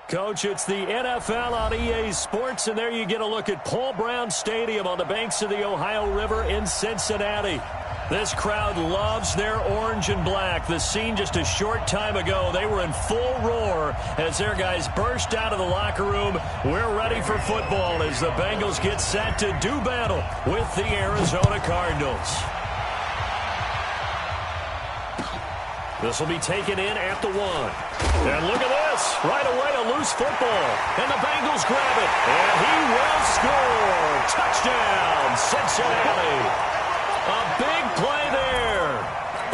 Coach, it's the NFL on EA Sports, and there you get a look at Paul Brown Stadium on the banks of the Ohio River in Cincinnati. This crowd loves their orange and black. The scene just a short time ago, they were in full roar as their guys burst out of the locker room. We're ready for football as the Bengals get set to do battle with the Arizona Cardinals. This will be taken in at the 1. And look at this. Right away, a loose football. And the Bengals grab it. And he will score. Touchdown, Cincinnati. A big play there.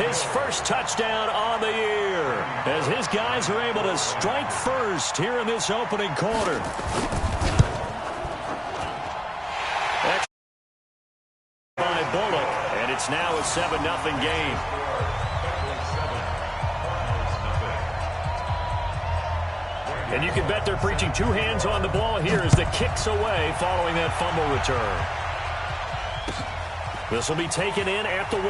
His first touchdown on the year. As his guys are able to strike first here in this opening quarter. By Bullock. And it's now a 7-0 game. And you can bet they're preaching two hands on the ball here as the kick's away following that fumble return. This will be taken in at the 1.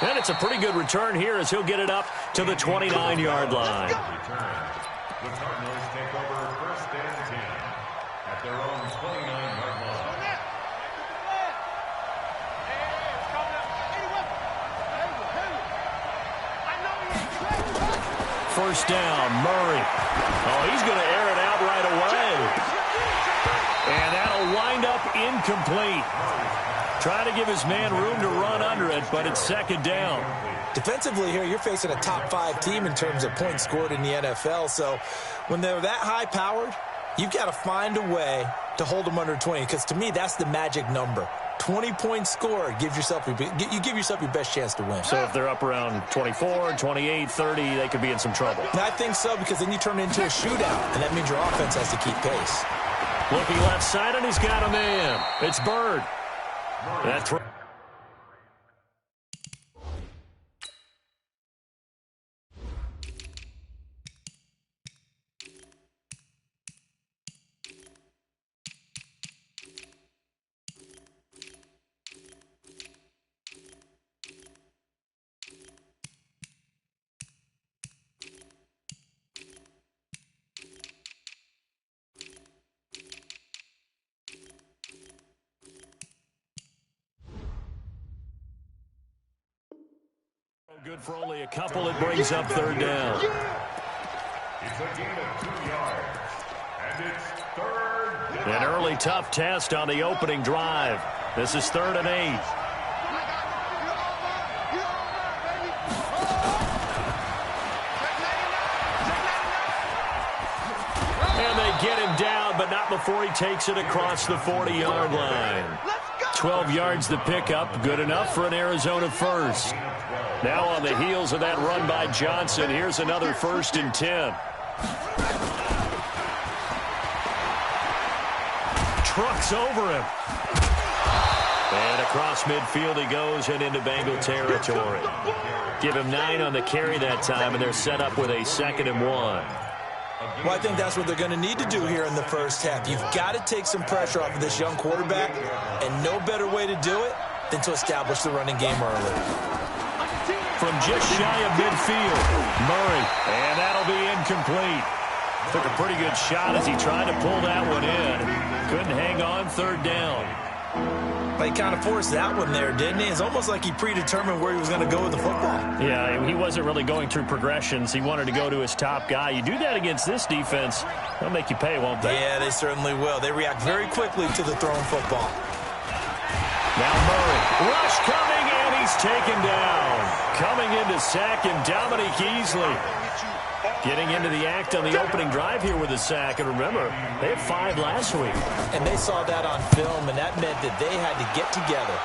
And it's a pretty good return here as he'll get it up to the 29-yard line. The Cardinals take over 1st and 10 at their own 29-yard line. First down, Murray. Oh, he's going to air it out right away. And that'll wind up incomplete. Trying to give his man room to run under it, but it's 2nd down. Defensively here, you're facing a top 5 team in terms of points scored in the NFL. So when they're that high-powered, you've got to find a way to hold them under 20. Because to me, that's the magic number. 20 points scored, you give yourself your best chance to win. So if they're up around 24, 28, 30, they could be in some trouble. I think so, because then you turn it into a shootout, and that means your offense has to keep pace. Looking left side, and he's got a man. It's Bird. That throw. Good for only a couple. It brings up 3rd down. It's a gain of 2 yards. And it's 3rd down. An early tough test on the opening drive. This is 3rd and 8. And they get him down, but not before he takes it across the 40-yard line. 12 yards the pickup. Good enough for an Arizona first. Now on the heels of that run by Johnson, here's another 1st and 10. Trucks over him. And across midfield he goes and into Bengal territory. Give him 9 on the carry that time, and they're set up with a 2nd and 1. Well, I think that's what they're going to need to do here in the first half. You've got to take some pressure off of this young quarterback, and no better way to do it than to establish the running game early. From just shy of midfield, Murray, and that'll be incomplete. Took a pretty good shot as he tried to pull that one in. Couldn't hang on, 3rd down. He kind of forced that one there, didn't he? It's almost like he predetermined where he was going to go with the football. Yeah, he wasn't really going through progressions. He wanted to go to his top guy. You do that against this defense, they'll make you pay, won't they? Yeah, they certainly will. They react very quickly to the thrown football. Now Murray, rush coming, and he's taken down. Coming in to sack him, Dominique Easley. Getting into the act on the opening drive here with a sack. And remember, they had 5 last week. And they saw that on film, and that meant that they had to get together.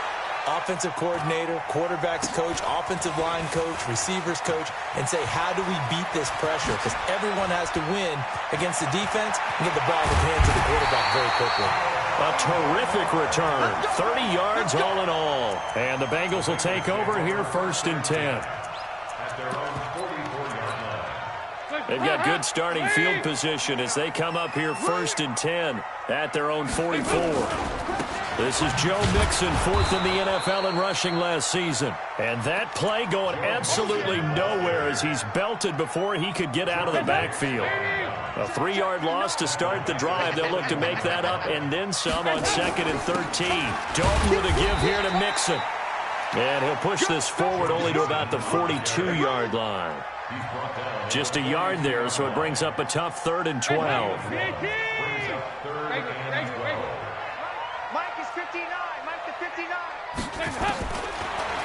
Offensive coordinator, quarterbacks coach, offensive line coach, receivers coach, and say, how do we beat this pressure? Because everyone has to win against the defense and get the ball in the hands of the quarterback very quickly. A terrific return. 30 yards all in all. And the Bengals will take over here 1st and 10. At their own 44-yard line. They've got good starting field position as they come up here 1st and 10 at their own 44. This is Joe Mixon, fourth in the NFL in rushing last season. And that play going absolutely nowhere as he's belted before he could get out of the backfield. A 3-yard loss to start the drive. They'll look to make that up and then some on 2nd and 13. Dalton with a give here to Mixon. And he'll push this forward only to about the 42-yard line. Just a yard there, so it brings up a tough 3rd and 12.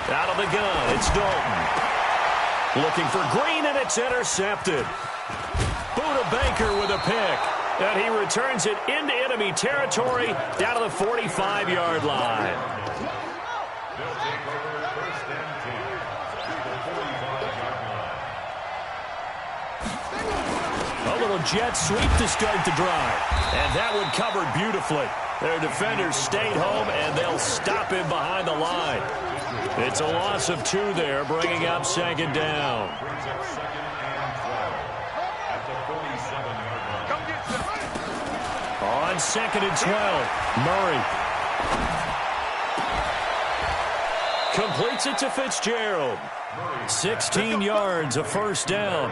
Out of the gun, it's Dalton. Looking for Green, and it's intercepted. Buda Baker with a pick. And he returns it into enemy territory down to the 45-yard line. They'll take over 1st and 10 at the 45-yard line. A little jet sweep to start the drive. And that one covered beautifully. Their defenders stayed home, and they'll stop him behind the line. It's a loss of 2 there, bringing up 2nd down. Brings up 2nd and 12 at the 47-yard line. On 2nd and 12, Murray completes it to Fitzgerald. 16 yards, a 1st down.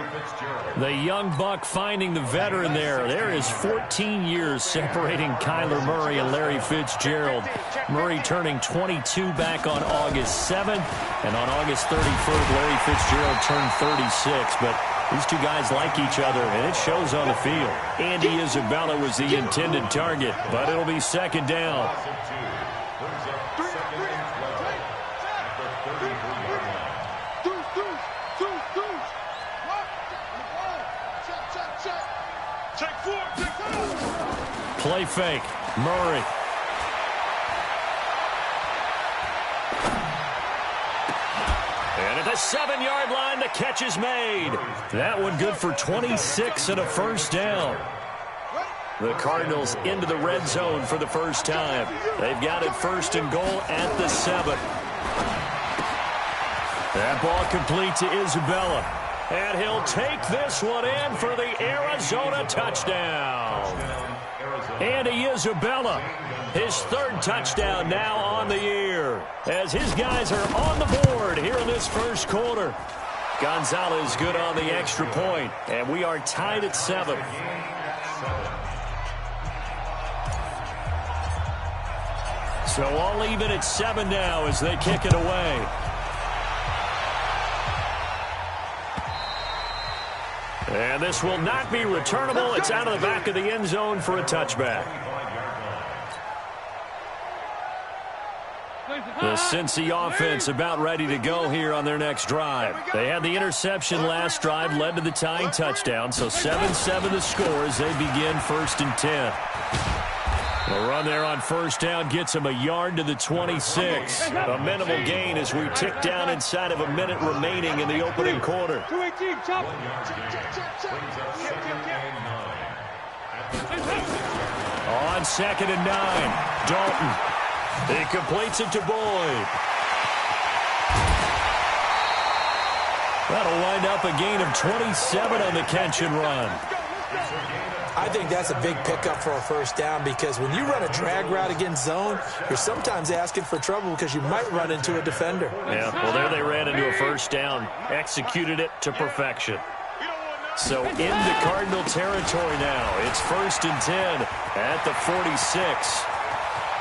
The young buck finding the veteran there. There is 14 years separating Kyler Murray and Larry Fitzgerald. Murray turning 22 back on August 7th, and on August 31st, Larry Fitzgerald turned 36. But these two guys like each other, and it shows on the field. Andy Isabella was the intended target, but it'll be 2nd down. Play fake. Murray. And at the 7-yard line, the catch is made. That one good for 26 and a 1st down. The Cardinals into the red zone for the first time. They've got it 1st and goal at the 7. That ball complete to Isabella. And he'll take this one in for the Arizona touchdown. Andy Isabella, his 3rd touchdown now on the year, as his guys are on the board here in this 1st quarter. Gonzalez good on the extra point, and we are tied at 7. So all even at 7 now as they kick it away. And this will not be returnable. It's out of the back of the end zone for a touchback. The Cincy offense about ready to go here on their next drive. They had the interception last drive, led to the tying touchdown. So 7-7 the score as they begin 1st and 10. The run there on 1st down gets him a yard to the 26. A minimal gain as we tick down inside of a minute remaining in the opening quarter. On 2nd and 9, Dalton. He completes it to Boyd. That'll wind up a gain of 27 on the catch and run. I think that's a big pickup for a 1st down because when you run a drag route against zone, you're sometimes asking for trouble because you might run into a defender. Yeah, well, there they ran into a 1st down, executed it to perfection. So into Cardinal territory now. It's 1st and 10 at the 46.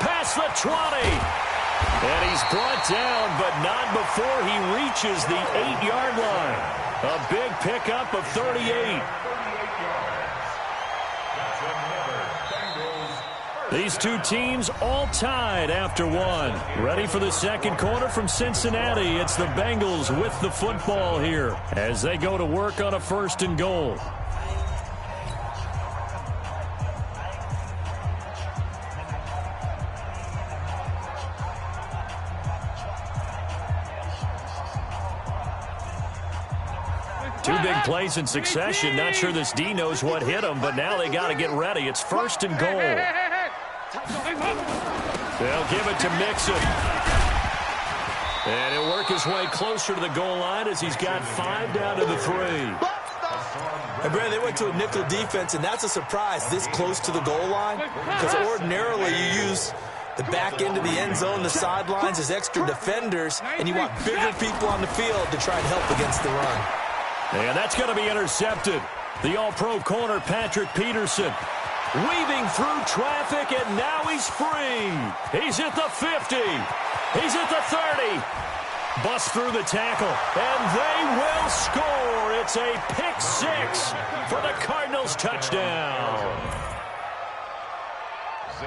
Past the 20. And he's brought down, but not before he reaches the 8-yard line. A big pickup of 38. These two teams all tied after 1. Ready for the 2nd quarter from Cincinnati. It's the Bengals with the football here as they go to work on a 1st and goal. Two big plays in succession. Not sure this D knows what hit him, but now they got to get ready. It's 1st and goal. They'll give it to Mixon. And he'll work his way closer to the goal line as he's got 5 down to the 3. And, Brad, they went to a nickel defense, and that's a surprise this close to the goal line because ordinarily you use The back end of the end zone, the sidelines, is extra defenders, and you want bigger people on the field to try and help against the run. And that's going to be intercepted. The all-pro corner, Patrick Peterson, weaving through traffic, and now he's free. He's at the 50. He's at the 30. Busts through the tackle, and they will score. It's a pick six for the Cardinals touchdown.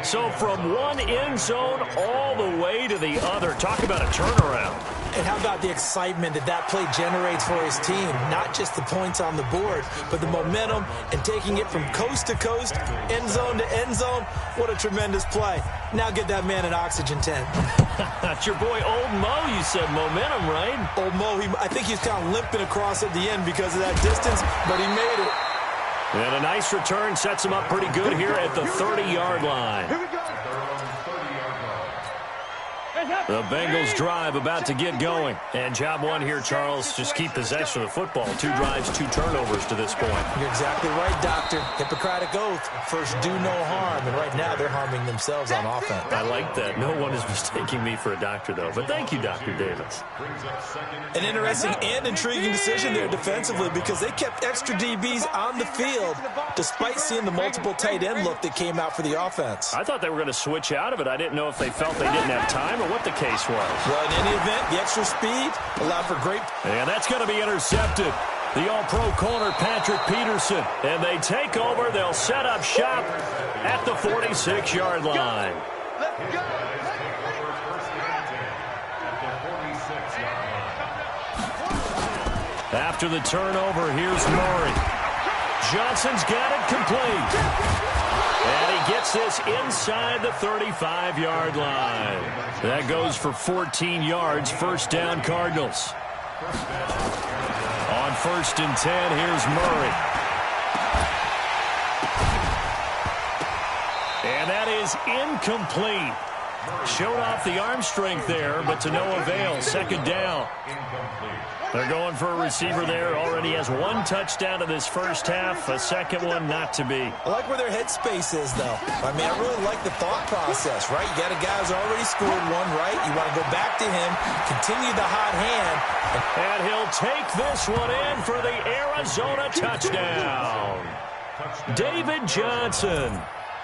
So from one end zone all the way to the other. Talk about a turnaround. And how about the excitement that play generates for his team? Not just the points on the board, but the momentum and taking it from coast to coast, end zone to end zone. What a tremendous play. Now get that man an oxygen tent. That's your boy Old Mo, you said. Momentum, right? Old Mo, I think he's kind of limping across at the end because of that distance, but he made it. And a nice return sets him up pretty good here at the 30-yard line. Here we go. At their own 30-yard line. The Bengals drive about to get going. And job one here, Charles, just keep possession of the football. 2 drives, 2 turnovers to this point. You're exactly right, Doctor. Hippocratic oath. First, do no harm. And right now, they're harming themselves on offense. I like that. No one is mistaking me for a doctor, though. But thank you, Dr. Davis. An interesting and intriguing decision there defensively because they kept extra DBs on the field despite seeing the multiple tight end look that came out for the offense. I thought they were going to switch out of it. I didn't know if they felt they didn't have time or what the case was. Well, in any event, the extra speed allowed for great... And that's going to be intercepted. The all-pro corner, Patrick Peterson. And they take over. They'll set up shop at the 46-yard line. Let's go. After the turnover, here's Murray. Johnson's got it complete. And he gets this inside the 35-yard line. That goes for 14 yards. First down, Cardinals. On 1st and 10, here's Murray. And that is incomplete. Showed off the arm strength there, but to no avail. Second down. They're going for a receiver there. Already has 1 touchdown in this first half. A second one not to be. I like where their headspace is, though. I mean, I really like the thought process, right? You got a guy who's already scored 1, right? You want to go back to him, continue the hot hand. And he'll take this one in for the Arizona touchdown. David Johnson.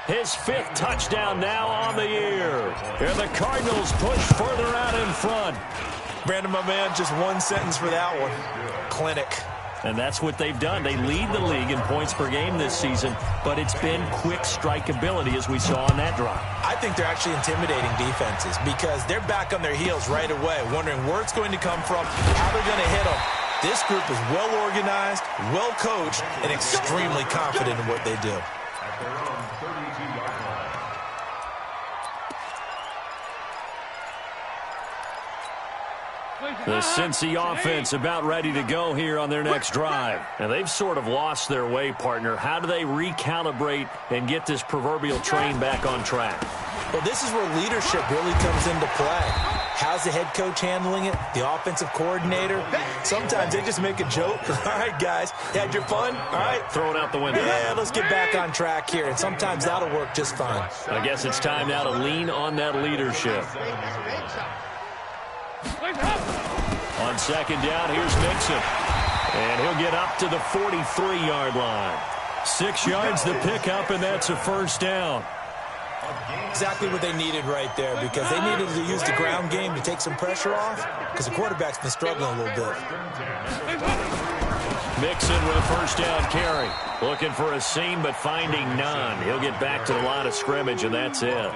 His 5th touchdown now on the year. And the Cardinals push further out in front. Brandon, my man, just 1 sentence for that one. Clinic. And that's what they've done. They lead the league in points per game this season, but it's been quick strikeability as we saw on that drive. I think they're actually intimidating defenses because they're back on their heels right away, wondering where it's going to come from, how they're going to hit them. This group is well organized, well coached, and extremely confident in what they do. At their own 32-yard line. The Cincy offense about ready to go here on their next drive. And they've sort of lost their way, partner. How do they recalibrate and get this proverbial train back on track? Well, this is where leadership really comes into play. How's the head coach handling it? The offensive coordinator? Sometimes they just make a joke. All right, guys, you had your fun? All right. Throw it out the window. Yeah, let's get back on track here. And sometimes that'll work just fine. I guess it's time now to lean on that leadership. On second down, here's Mixon. And he'll get up to the 43-yard line. 6 yards to pick up, and that's a first down. Exactly what they needed right there because they needed to use the ground game to take some pressure off because the quarterback's been struggling a little bit. Mixon with a first down carry. Looking for a seam, but finding none. He'll get back to the line of scrimmage, and that's it.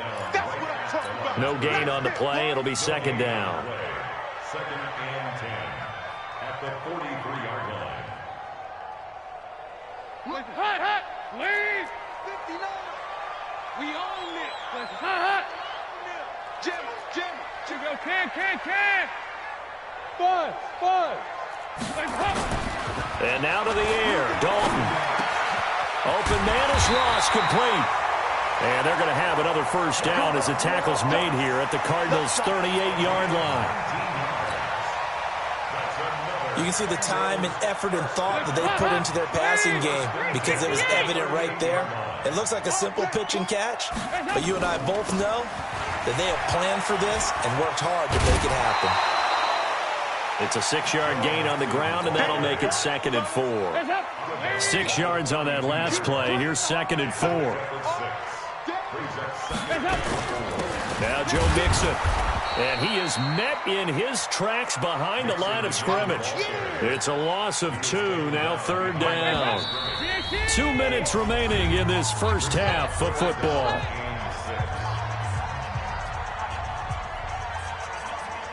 No gain on the play. It'll be second down. 2nd and 10 at the 43-yard line. Hot, lead. 59. We own it. Hot. Jim. Can. Buzz. And now to the air. Dalton. Open man is lost, complete. And they're going to have another first down as the tackle's made here at the Cardinals' 38-yard line. You can see the time and effort and thought that they put into their passing game because it was evident right there. It looks like a simple pitch and catch, but you and I both know that they have planned for this and worked hard to make it happen. It's a 6-yard gain on the ground, and that'll make it 2nd and 4. 6 yards on that last play. Here's 2nd and 4. Now Joe Mixon. And he is met in his tracks behind the line of scrimmage. It's a loss of 2, now 3rd down. 2 minutes remaining in this first half of football.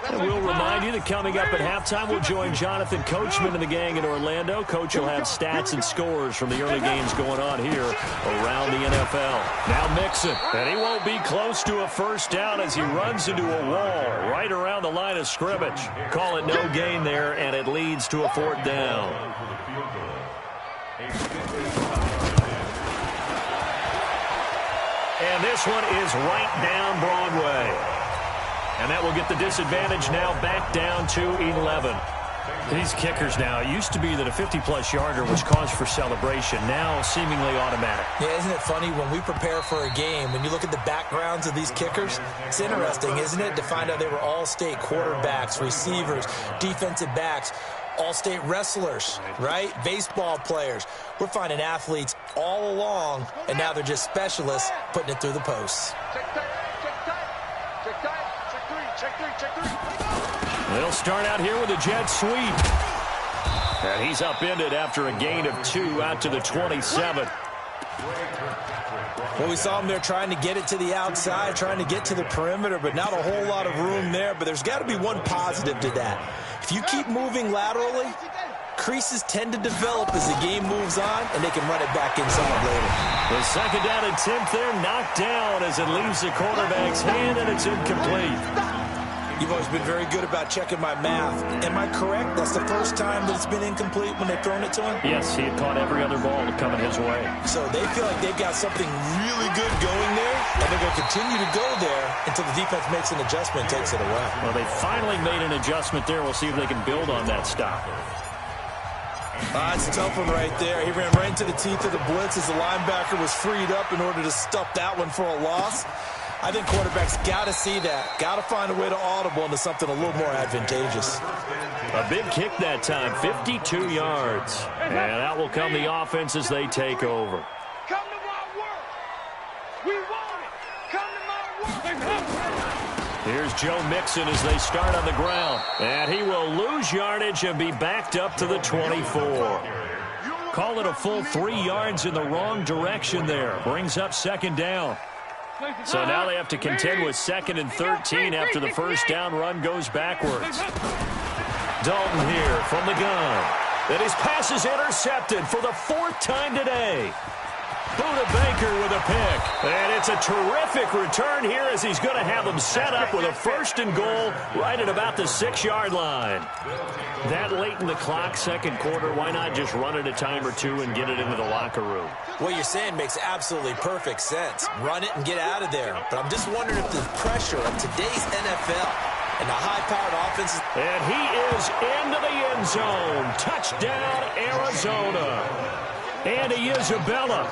And we'll remind you that coming up at halftime, we'll join Jonathan Coachman and the gang in Orlando. Coach will have stats and scores from the early games going on here around the NFL. Now Mixon, and he won't be close to a first down as he runs into a wall right around the line of scrimmage. Call it no gain there, and it leads to a 4th down. And this one is right down Broadway. And that will get the disadvantage now back down to 11. These kickers now, it used to be that a 50-plus yarder was cause for celebration. Now seemingly automatic. Yeah, isn't it funny when we prepare for a game, when you look at the backgrounds of these kickers, it's interesting, isn't it, to find out they were all-state quarterbacks, receivers, defensive backs, all-state wrestlers, right? Baseball players. We're finding athletes all along, and now they're just specialists putting it through the posts. They'll start out here with a jet sweep. And he's upended after a gain of 2 out to the 27. Well, we saw him there trying to get it to the outside, trying to get to the perimeter, but not a whole lot of room there. But there's got to be one positive to that. If you keep moving laterally, creases tend to develop as the game moves on, and they can run it back inside later. The 2nd down attempt there knocked down as it leaves the quarterback's hand, and it's incomplete. You've always been very good about checking my math. Am I correct? That's the first time that it's been incomplete when they've thrown it to him? Yes, he had caught every other ball coming his way. So they feel like they've got something really good going there, and they're going to continue to go there until the defense makes an adjustment and takes it away. Well, they finally made an adjustment there. We'll see if they can build on that stop. It's a tough one right there. He ran right into the teeth of the blitz as the linebacker was freed up in order to stuff that one for a loss. I think quarterbacks got to see that. Got to find a way to audible into something a little more advantageous. A big kick that time, 52 yards. And out will come the offense as they take over. Come to my work. We want it. Come to my work. Here's Joe Mixon as they start on the ground. And he will lose yardage and be backed up to the 24. Call it a full 3 yards in the wrong direction there. Brings up 2nd down. So now they have to contend with 2nd and 13 after the first down run goes backwards. Dalton here from the gun. And his pass is intercepted for the 4th time today. Buda Baker with a pick. And it's a terrific return here as he's going to have them set up with a 1st and goal right at about the 6-yard line. That late in the clock, 2nd quarter, why not just run it a time or two and get it into the locker room? What you're saying makes absolutely perfect sense. Run it and get out of there. But I'm just wondering if the pressure of today's NFL and the high-powered offenses. And he is into the end zone. Touchdown, Arizona. Andy Isabella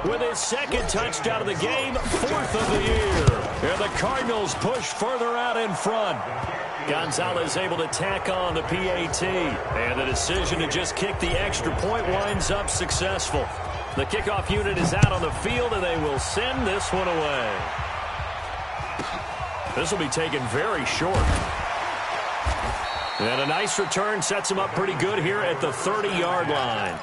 with his 2nd touchdown of the game, 4th of the year. And the Cardinals push further out in front. Gonzalez able to tack on the PAT. And the decision to just kick the extra point winds up successful. The kickoff unit is out on the field, and they will send this one away. This will be taken very short. And a nice return sets them up pretty good here at the 30-yard line.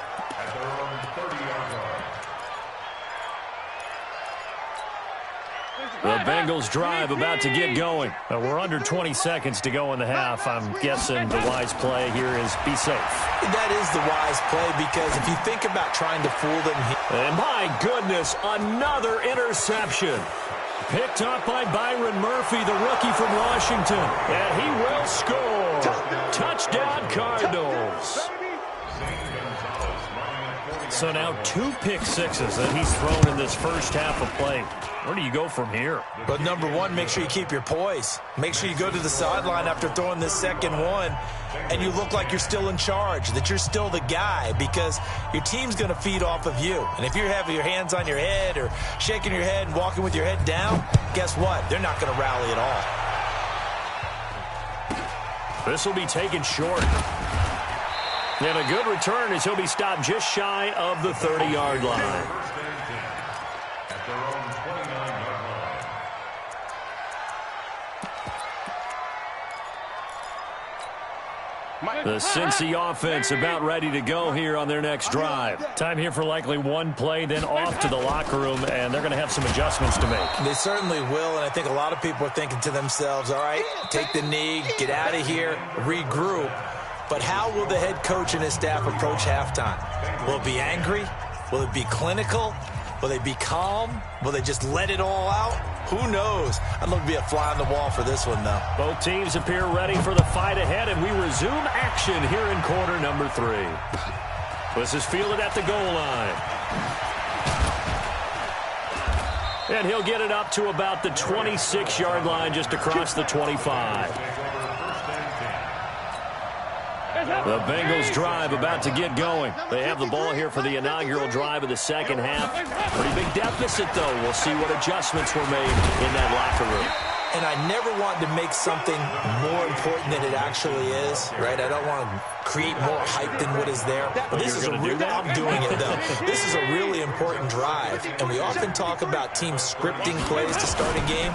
The Bengals drive about to get going. We're under 20 seconds to go in the half. I'm guessing the wise play here is be safe. That is the wise play, because if you think about trying to fool them here. And my goodness, another interception. Picked up by Byron Murphy, the rookie from Washington. And he will score. Touchdown, Cardinals. So now 2 pick sixes that he's thrown in this first half of play. Where do you go from here? But number one, make sure you keep your poise. Make sure you go to the sideline after throwing this second one, and you look like you're still in charge, that you're still the guy, because your team's going to feed off of you. And if you're having your hands on your head or shaking your head and walking with your head down, guess what? They're not going to rally at all. This will be taken short. And a good return as he'll be stopped just shy of the 30-yard line. At their own 29-yard line. The Cincy offense about ready to go here on their next drive. Time here for likely one play, then off to the locker room, and they're going to have some adjustments to make. They certainly will, and I think a lot of people are thinking to themselves, all right, take the knee, get out of here, regroup. But how will the head coach and his staff approach halftime? Will it be angry? Will it be clinical? Will they be calm? Will they just let it all out? Who knows? I'd love to be a fly on the wall for this one, though. Both teams appear ready for the fight ahead, and we resume action here in quarter number 3. This is fielded at the goal line. And he'll get it up to about the 26-yard line, just across the 25. The Bengals drive about to get going. They have the ball here for the inaugural drive of the second half. Pretty big deficit, though. We'll see what adjustments were made in that locker room. And I never want to make something more important than it actually is, right? I don't want to create more hype than what is there. But this is I'm doing it, though. This is a really important drive. And we often talk about teams scripting plays to start a game.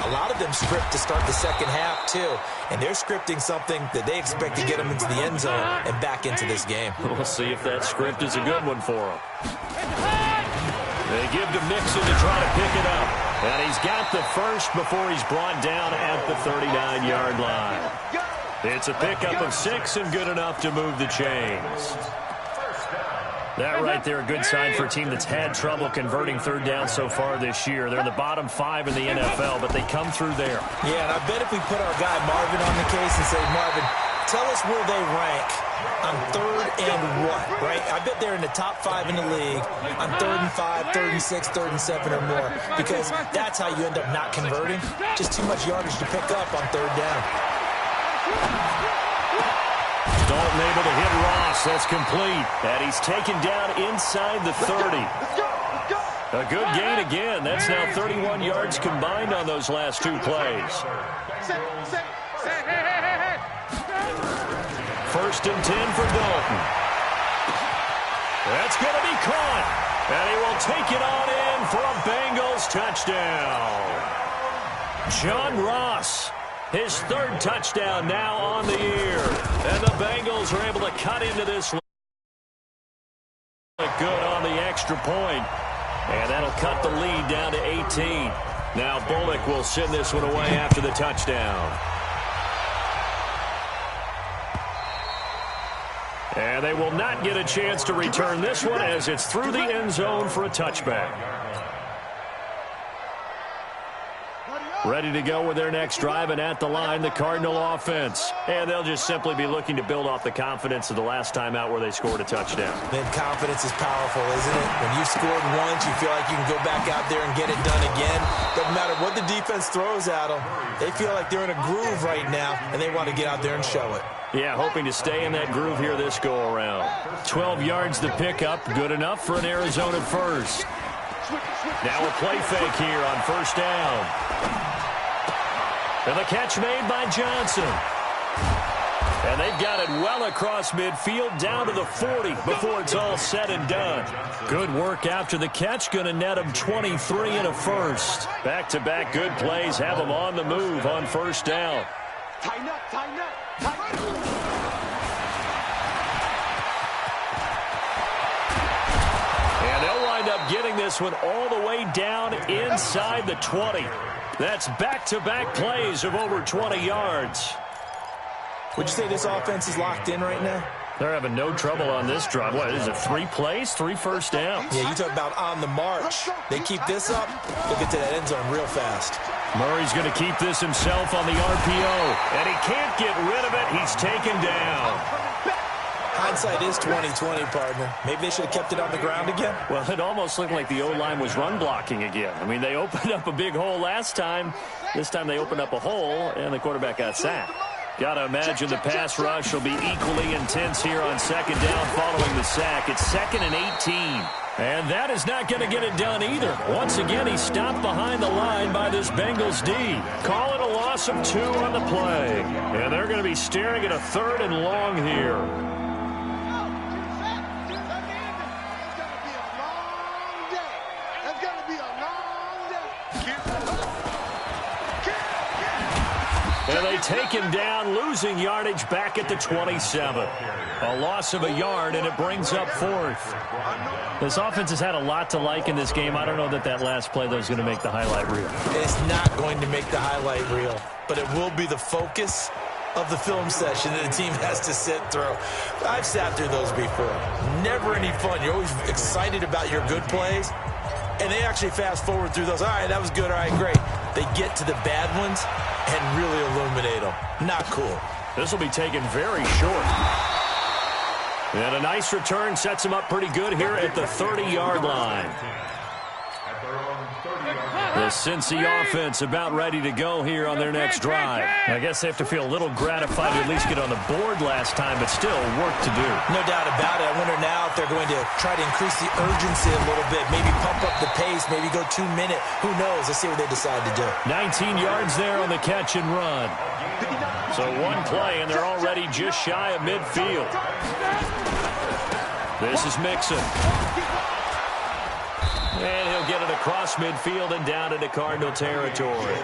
A lot of them script to start the second half, too. And they're scripting something that they expect to get them into the end zone and back into this game. We'll see if that script is a good one for them. They give to Mixon to try to pick it up. And he's got the first before he's brought down at the 39-yard line. It's a pickup of 6 and good enough to move the chains. That right there, a good sign for a team that's had trouble converting third down so far this year. They're in the bottom 5 in the NFL, but they come through there. Yeah, and I bet if we put our guy Marvin on the case and say, Marvin, tell us where they rank on third and what, right? I bet they're in the top 5 in the league on 3rd and 5, 3rd and 6, 3rd and 7 or more, because that's how you end up not converting. Just too much yardage to pick up on third down. Dalton able to hit Ross. That's complete. And he's taken down inside the 30. A good gain again. That's now 31 yards combined on those last 2 plays. First and 10 for Dalton. That's going to be caught. And he will take it on in for a Bengals touchdown. John Ross, his 3rd touchdown now on the year. And the Bengals are able to cut into this. Good on the extra point. And that'll cut the lead down to 18. Now Bullock will send this one away after the touchdown. And they will not get a chance to return this one as it's through the end zone for a touchback. Ready to go with their next drive, and at the line, the Cardinal offense. And they'll just simply be looking to build off the confidence of the last time out where they scored a touchdown. Then confidence is powerful, isn't it? When you've scored once, you feel like you can go back out there and get it done again. Doesn't matter what the defense throws at them. They feel like they're in a groove right now, and they want to get out there and show it. Yeah, hoping to stay in that groove here this go-around. 12 yards to pick up, good enough for an Arizona first. Now a play fake here on first down. And the catch made by Johnson. And they've got it well across midfield down to the 40 before it's all said and done. Good work after the catch. Going to net them 23 and a first. Back-to-back good plays have them on the move on first down. Tighten up, tighten up, tighten up. And they'll wind up getting this one all the way down inside the 20. That's back-to-back plays of over 20 yards. Would you say this offense is locked in right now? They're having no trouble on this drive. What is it, 3 plays, 3 first downs? Yeah, you talk about on the march. They keep this up, they'll get to that end zone real fast. Murray's going to keep this himself on the RPO. And he can't get rid of it. He's taken down. Hindsight is 20/20, partner. Maybe they should have kept it on the ground again. Well, it almost looked like the O-line was run blocking again. I mean, they opened up a big hole last time. This time they opened up a hole, and the quarterback got sacked. Got to imagine the pass rush will be equally intense here on second down following the sack. It's 2nd and 18. And that is not going to get it done either. Once again, he's stopped behind the line by this Bengals D. Call it a loss of 2 on the play. And they're going to be staring at a 3rd and long here. And they take him down, losing yardage back at the 27. A loss of a yard, and it brings up 4th. This offense has had a lot to like in this game. I don't know that last play, though, is going to make the highlight reel. It's not going to make the highlight reel, but it will be the focus of the film session that the team has to sit through. I've sat through those before. Never any fun. You're always excited about your good plays, and they actually fast forward through those. All right, that was good. All right, great. They get to the bad ones and really illuminate them. Not cool. This will be taken very short. And a nice return sets him up pretty good here at the 30-yard line. The Cincy offense about ready to go here on their next drive. I guess they have to feel a little gratified to at least get on the board last time, but still work to do. No doubt about it. I wonder now if they're going to try to increase the urgency a little bit, maybe pump up the pace, maybe go 2-minute. Who knows? Let's see what they decide to do. 19 yards there on the catch and run. So one play, and they're already just shy of midfield. This is Mixon. And he'll get it across midfield and down into Cardinal territory.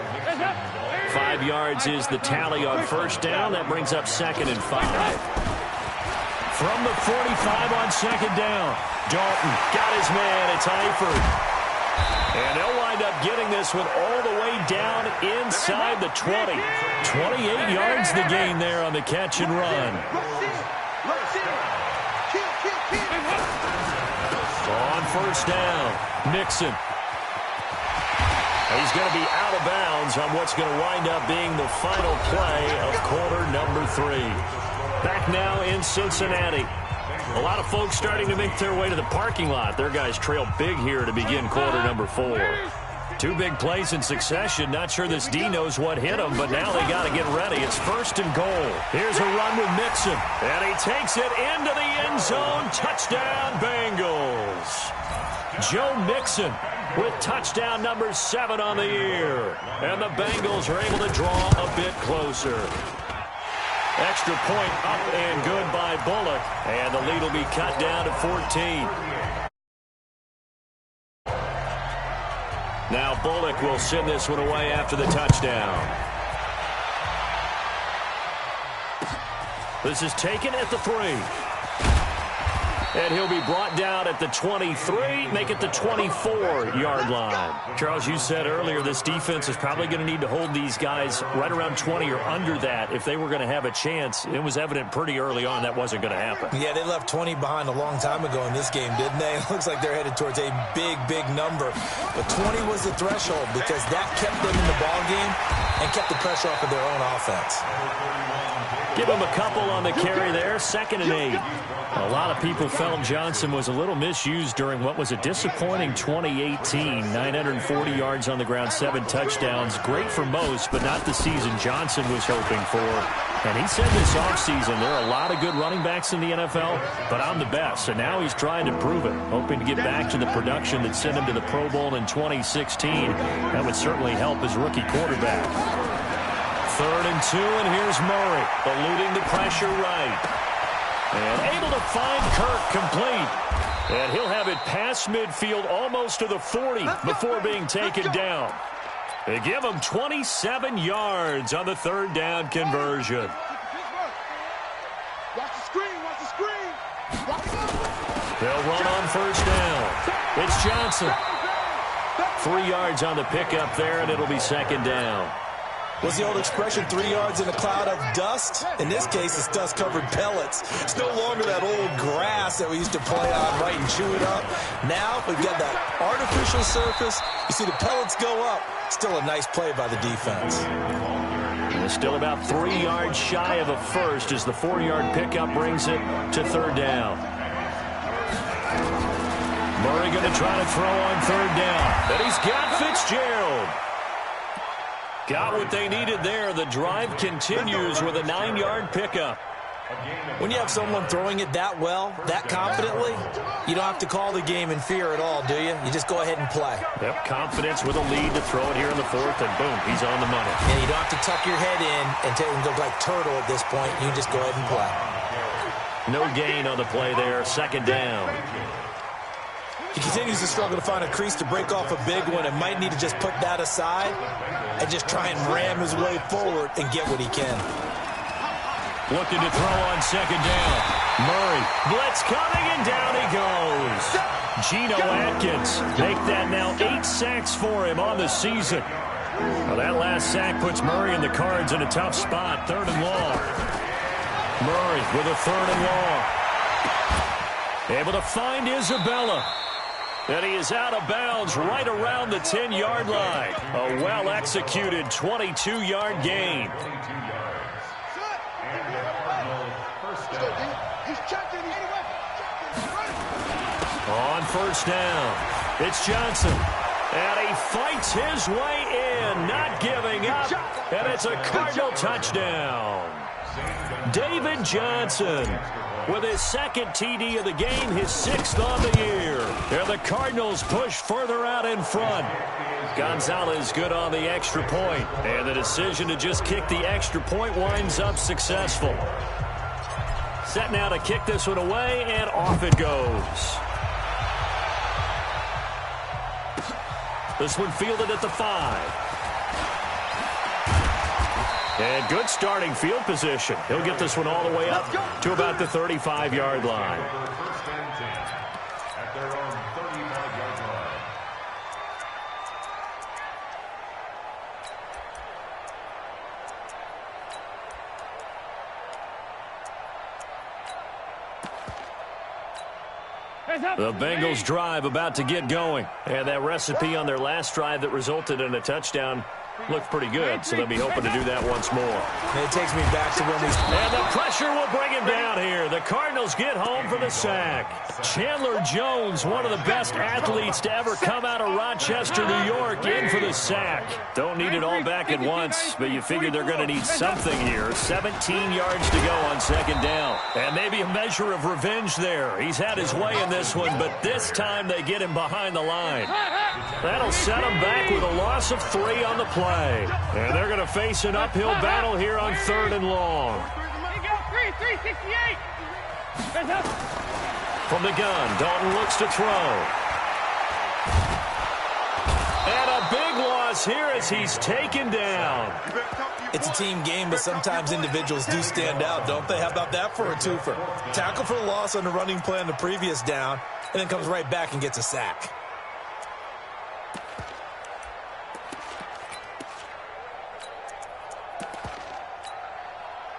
5 yards is the tally on first down. That brings up 2nd and 5. From the 45 on second down, Dalton got his man. It's Eifert. And they'll wind up getting this one all the way down inside the 20. 28 yards the gain there on the catch and run. On first down, Mixon. He's going to be out of bounds on what's going to wind up being the final play of quarter number 3. Back now in Cincinnati. A lot of folks starting to make their way to the parking lot. Their guys trail big here to begin quarter number 4. 2 big plays in succession. Not sure this D knows what hit him, but now they got to get ready. It's 1st and goal. Here's a run with Mixon, and he takes it into the end zone. Touchdown, Bengals. Joe Mixon with touchdown number 7 on the year. And the Bengals are able to draw a bit closer. Extra point up and good by Bullock. And the lead will be cut down to 14. Now Bullock will send this one away after the touchdown. This is taken at the 3. And he'll be brought down at the 23, make it the 24-yard line. Charles, you said earlier this defense is probably going to need to hold these guys right around 20 or under that if they were going to have a chance. It was evident pretty early on that wasn't going to happen. Yeah, they left 20 behind a long time ago in this game, didn't they? It looks like they're headed towards a big, big number. But 20 was the threshold because that kept them in the ball game and kept the pressure off of their own offense. Give him a couple on the carry there, 2nd and 8. A lot of people felt Johnson was a little misused during what was a disappointing 2018. 940 yards on the ground, 7 touchdowns. Great for most, but not the season Johnson was hoping for. And he said this offseason, there are a lot of good running backs in the NFL, but I'm the best. And now he's trying to prove it, hoping to get back to the production that sent him to the Pro Bowl in 2016. That would certainly help his rookie quarterback. 3rd and 2, and here's Murray, eluding the pressure right. And able to find Kirk complete. And he'll have it past midfield almost to the 40 before being taken down. They give him 27 yards on the 3rd down conversion. Watch the screen, watch the screen. They'll run on first down. It's Johnson. 3 yards on the pickup there, and it'll be 2nd down. What's the old expression, 3 yards in a cloud of dust? In this case, it's dust-covered pellets. It's no longer that old grass that we used to play on, right, and chew it up. Now we've got that artificial surface. You see the pellets go up. Still a nice play by the defense. Still about 3 yards shy of a first as the 4-yard pickup brings it to third down. Murray going to try to throw on third down. And he's got Fitzgerald. Got what they needed there. The drive continues with a 9-yard pickup. When you have someone throwing it that well, that confidently, you don't have to call the game in fear at all, do you? You just go ahead and play. Yep, confidence with a lead to throw it here in the fourth, and boom, he's on the money. And you don't have to tuck your head in and go like turtle at this point. You just go ahead and play. No gain on the play there, second down. He continues to struggle to find a crease to break off a big one and might need to just put that aside and just try and ram his way forward and get what he can. Looking to throw on second down. Murray, blitz coming, and down he goes. Geno Atkins make that now 8 sacks for him on the season. Well, that last sack puts Murray and the Cards in a tough spot, 3rd and long. Murray with a 3rd and long. Able to find Isabella. And he is out of bounds right around the 10-yard line. A well-executed 22-yard gain. On first down, it's Johnson. And he fights his way in, not giving up. And it's a Cardinal touchdown. David Johnson with his 2nd TD of the game, his 6th on the year. And the Cardinals push further out in front. Gonzalez good on the extra point. And the decision to just kick the extra point winds up successful. Set now to kick this one away, and off it goes. This one fielded at the 5. And good starting field position. He'll get this one all the way up to about the 35-yard line. First and 10 at their own 35-yard line. The Bengals drive about to get going. And that recipe on their last drive that resulted in a touchdown looked pretty good, so they'll be hoping to do that once more. And it takes me back to when we... And the pressure will bring him down here. The Cardinals get home for the sack. Chandler Jones, one of the best athletes to ever come out of Rochester, New York, in for the sack. Don't need it all back at once, but you figure they're going to need something here. 17 yards to go on second down. And maybe a measure of revenge there. He's had his way in this one, but this time they get him behind the line. That'll set him back with a loss of 3 on the play. And they're going to face an uphill battle here on 3rd and long. From the gun, Dalton looks to throw. And a big loss here as he's taken down. It's a team game, but sometimes individuals do stand out, don't they? How about that for a twofer? Tackle for the loss on the running play on the previous down, and then comes right back and gets a sack.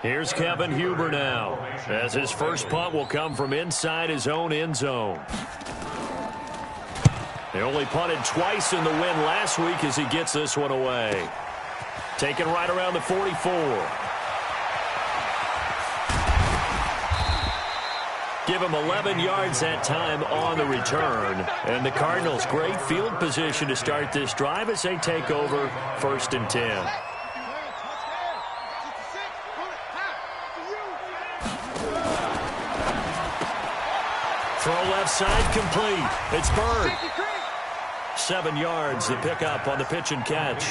Here's Kevin Huber now, as his first punt will come from inside his own end zone. They only punted twice in the win last week as he gets this one away. Taken right around the 44. Give him 11 yards that time on the return. And the Cardinals, great field position to start this drive as they take over 1st and 10. Throw left side complete. It's Bird. 7 yards, the pickup on the pitch and catch.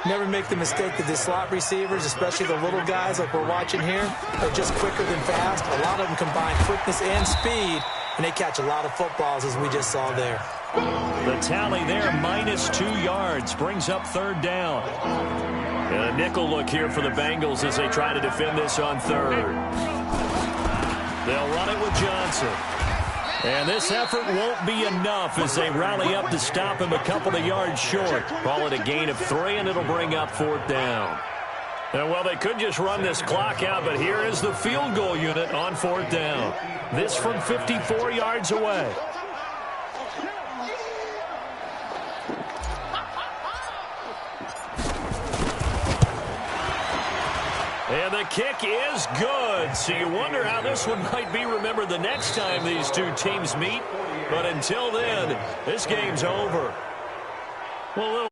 Never make the mistake that the slot receivers, especially the little guys like we're watching here, are just quicker than fast. A lot of them combine quickness and speed, and they catch a lot of footballs, as we just saw there. The tally there, -2 yards, brings up 3rd down. And a nickel look here for the Bengals as they try to defend this on 3rd. They'll run it with Johnson. And this effort won't be enough as they rally up to stop him a couple of yards short. Call it a gain of 3, and it'll bring up 4th down. And, well, they could just run this clock out, but here is the field goal unit on 4th down. This from 54 yards away. And the kick is good. So you wonder how this one might be remembered the next time these two teams meet. But until then, this game's over. Well,